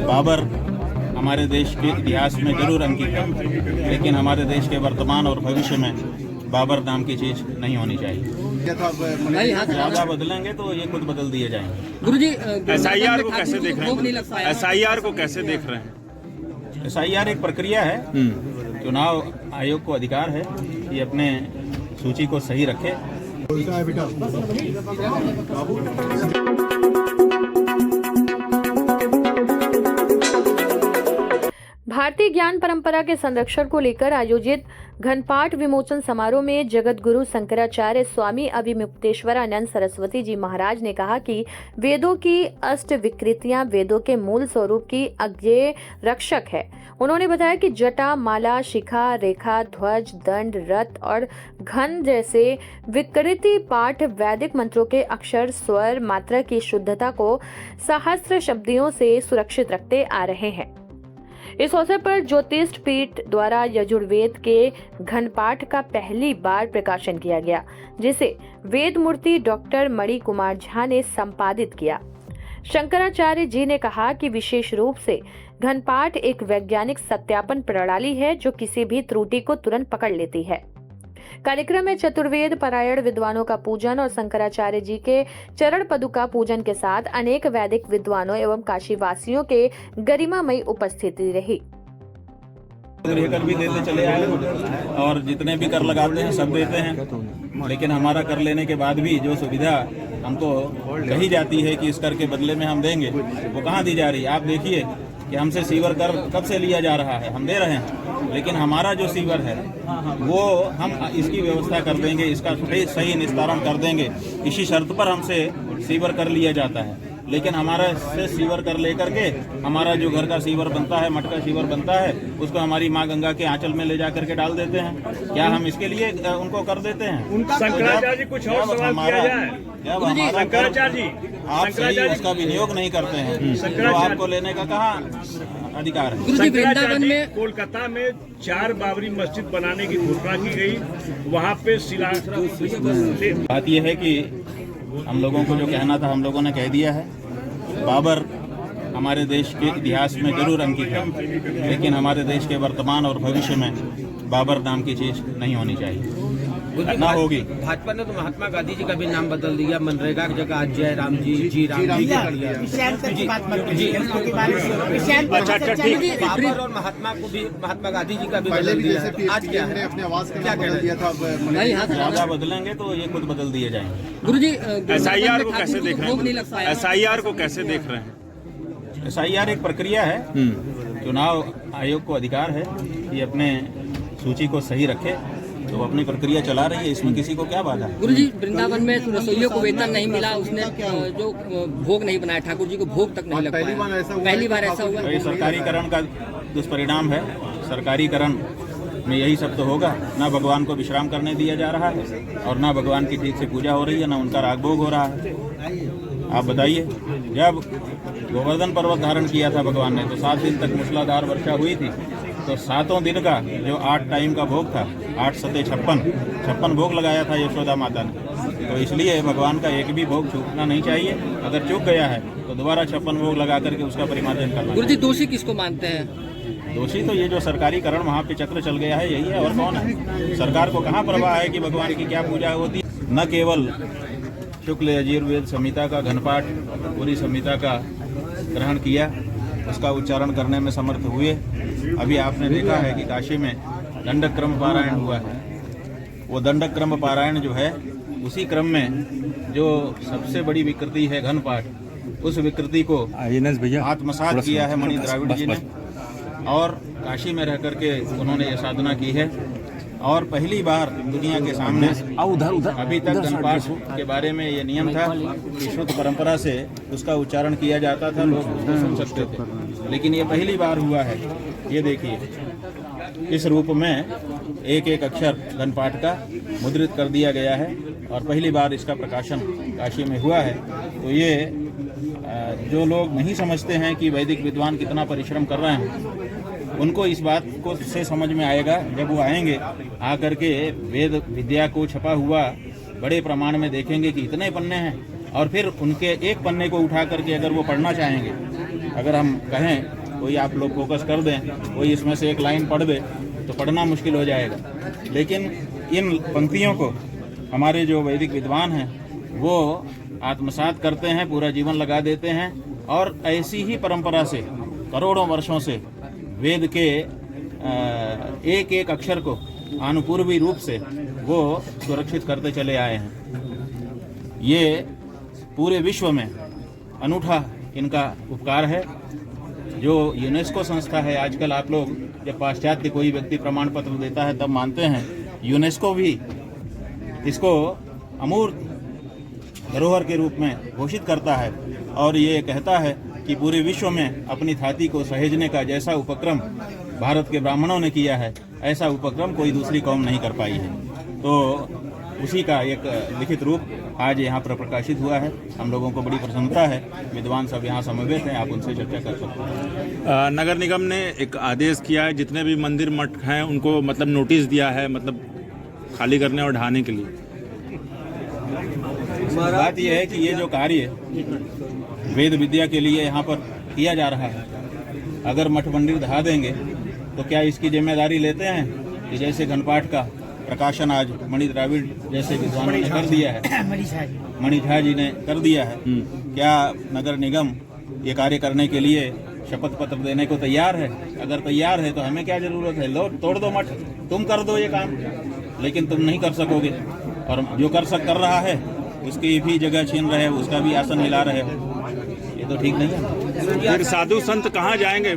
बाबर हमारे देश के इतिहास में जरूर अंकित है, लेकिन हमारे देश के वर्तमान और भविष्य में बाबर नाम की चीज नहीं होनी चाहिए। ज्यादा बदलेंगे तो ये खुद बदल दिए जाएंगे। गुरुजी, SIR को कैसे देख रहे हैं? SIR को कैसे देख रहे हैं? SIR एक प्रक्रिया है। चुनाव आयोग को अधिकार है कि अपने सूची को सही रखे। भारतीय ज्ञान परंपरा के संरक्षण को लेकर आयोजित घनपाठ विमोचन समारोह में जगत गुरु शंकराचार्य स्वामी अभिमुक्तेश्वरानंद सरस्वती जी महाराज ने कहा कि वेदों की अष्ट विकृतियां वेदों के मूल स्वरूप की अज्ञेय रक्षक है। उन्होंने बताया कि जटा, माला, शिखा, रेखा, ध्वज, दंड, रथ और घन जैसे विकृति पाठ वैदिक मंत्रों के अक्षर, स्वर, मात्रा की शुद्धता को सहस्त्र शब्दियों से सुरक्षित रखते आ रहे हैं। इस अवसर पर ज्योतिष पीठ द्वारा यजुर्वेद के घनपाठ का पहली बार प्रकाशन किया गया, जिसे वेद मूर्ति डॉक्टर मणि कुमार झा ने संपादित किया। शंकराचार्य जी ने कहा कि विशेष रूप से घनपाठ एक वैज्ञानिक सत्यापन प्रणाली है जो किसी भी त्रुटि को तुरंत पकड़ लेती है। कार्यक्रम में चतुर्वेद पारायण विद्वानों का पूजन और शंकराचार्य जी के चरण पदुका पूजन के साथ अनेक वैदिक विद्वानों एवं काशीवासियों के गरिमामयी उपस्थिति रही। कर भी देते चले आए और जितने भी कर लगाते हैं सब देते हैं, लेकिन हमारा कर लेने के बाद भी जो सुविधा हमको कही जाती है कि इस कर के बदले में हम देंगे, वो कहाँ दी जा रही है। आप देखिए कि हमसे सीवर कर कब से लिया जा रहा है, हम दे रहे हैं, लेकिन हमारा जो सीवर है वो हम इसकी व्यवस्था कर देंगे, इसका सही निस्तारण कर देंगे, इसी शर्त पर हमसे सीवर कर लिया जाता है। लेकिन हमारा से सीवर कर लेकर के हमारा जो घर का सीवर बनता है, मटका सीवर बनता है, उसको हमारी माँ गंगा के आंचल में ले जाकर के डाल देते हैं। क्या हम इसके लिए उनको कर देते हैं? शंकराचार्य जी, कुछ और सवाल किया जाए? शंकराचार्य जी, आप सही उसका विनियोग नहीं करते हैं तो आपको लेने का कहाँ अधिकार है? शंकराचार्य में कोलकाता में 4 बाबरी मस्जिद बनाने की घोषणा की गई, वहाँ पे बात यह है कि हम लोगों को जो कहना था हम लोगों ने कह दिया है। बाबर हमारे देश के इतिहास में जरूर अंकित है, लेकिन हमारे देश के वर्तमान और भविष्य में बाबर नाम की चीज नहीं होनी चाहिए, ना होगी। भाजपा ने तो महात्मा गांधी जी का भी नाम बदल दिया, मनरेगा की जगह आज जय राम जी, जी राम जी कर लिया। बाबर और महात्मा को भी, महात्मा गांधी जी का भी बदल दिया। आज क्या है? क्या बदल दिया था? ज्यादा बदलेंगे तो ये खुद बदल दिए जाएंगे। गुरुजी, SIR को कैसे देख रहे हैं? SIR को कैसे देख रहे हैं? SIR एक प्रक्रिया है। चुनाव आयोग को अधिकार है कि अपने सूची को सही रखे, तो अपनी प्रक्रिया चला रही है, इसमें किसी को क्या बाधा है? गुरुजी, वृंदावन में रसोइयों को वेतन नहीं मिला, उसने जो भोग नहीं बनाया, ठाकुर जी को भोग तक नहीं लग पाया। पहली बार ऐसा हुआ। ये सरकारीकरण का दुष्परिणाम है। सरकारीकरण में यही सब तो होगा। ना भगवान को विश्राम करने दिया जा रहा है और ना भगवान की ठीक से पूजा हो रही है, ना उनका रागभोग हो रहा है। आप बताइए, जब गोवर्धन पर्वत धारण किया था भगवान ने तो 7 दिन तक मूसलाधार वर्षा हुई थी, तो 7 दिन का जो 8 टाइम का भोग था, 8 सते 56 भोग लगाया था यशोदा माता ने। तो इसलिए भगवान का एक भी भोग चूकना नहीं चाहिए। अगर चूक गया है तो दोबारा 56 भोग लगा करके उसका परिमार्जन करना। गुरुजी, दोषी किसको मानते हैं? दोषी तो ये जो सरकारीकरण वहाँ पे चक्र चल गया है, यही है, और कौन है? सरकार को कहाँ परवाह है कि भगवान की क्या पूजा होती है? न केवल शुक्ल यजुर्वेद संहिता का घनपाठ पूरी संहिता का ग्रहण किया, उसका उच्चारण करने में समर्थ हुए। अभी आपने देखा है कि काशी में दंडक क्रम पारायण हुआ है। वो दंडक क्रम पारायण जो है, उसी क्रम में जो सबसे बड़ी विकृति है घनपाठ, उस विकृति को आत्मसात किया है मणि द्राविड़ जी ने, और काशी में रह करके उन्होंने ये साधना की है। और पहली बार दुनिया के सामने, अभी तक घनपाठ के बारे में ये नियम था कि शुद्ध परंपरा से उसका उच्चारण किया जाता था, लोग उसको सुन सकते थे, लेकिन ये पहली बार हुआ है। ये देखिए, इस रूप में एक एक अक्षर घनपाठ का मुद्रित कर दिया गया है और पहली बार इसका प्रकाशन काशी में हुआ है। तो ये जो लोग नहीं समझते हैं कि वैदिक विद्वान कितना परिश्रम कर रहे हैं, उनको इस बात को से समझ में आएगा जब वो आएंगे, आकर के वेद विद्या को छपा हुआ बड़े प्रमाण में देखेंगे कि इतने पन्ने हैं, और फिर उनके एक पन्ने को उठा करके अगर वो पढ़ना चाहेंगे अगर हम कहें कोई आप लोग फोकस कर दें, कोई इसमें से एक लाइन पढ़ दे तो पढ़ना मुश्किल हो जाएगा। लेकिन इन पंक्तियों को हमारे जो वैदिक विद्वान हैं वो आत्मसात करते हैं, पूरा जीवन लगा देते हैं और ऐसी ही परंपरा से करोड़ों वर्षों से वेद के एक एक अक्षर को अनुपूर्वी रूप से वो सुरक्षित करते चले आए हैं। ये पूरे विश्व में अनूठा इनका उपकार है। जो यूनेस्को संस्था है, आजकल आप लोग जब पाश्चात्य कोई व्यक्ति प्रमाण पत्र देता है तब मानते हैं, यूनेस्को भी इसको अमूर्त धरोहर के रूप में घोषित करता है और ये कहता है कि पूरे विश्व में अपनी थाती को सहेजने का जैसा उपक्रम भारत के ब्राह्मणों ने किया है, ऐसा उपक्रम कोई दूसरी कौम नहीं कर पाई है। तो उसी का एक लिखित रूप आज यहाँ पर प्रकाशित हुआ है। हम लोगों को बड़ी प्रसन्नता है, विद्वान सब यहाँ समवेत हैं, आप उनसे चर्चा कर सकते हैं। नगर निगम ने एक आदेश किया है, जितने भी मंदिर मठ हैं उनको मतलब नोटिस दिया है, मतलब खाली करने और ढहाने के लिए। बात यह है कि ये जो कार्य वेद विद्या के लिए यहाँ पर किया जा रहा है, अगर मठ मंदिर ढहा देंगे तो क्या इसकी जिम्मेदारी लेते हैं कि जैसे घनपाठ का प्रकाशन आज मणि द्राविड़ जैसे विद्वानों ने कर दिया है, मणि झा जी ने कर दिया है, क्या नगर निगम ये कार्य करने के लिए शपथ पत्र देने को तैयार है? अगर तैयार है तो हमें क्या जरूरत है? लो तोड़ दो मठ, तुम कर दो ये काम, लेकिन तुम नहीं कर सकोगे। और जो कर रहा है उसकी भी जगह छीन रहे हो, उसका भी आसन हिला रहे हो, ये तो ठीक नहीं है। फिर साधु संत कहाँ जाएंगे?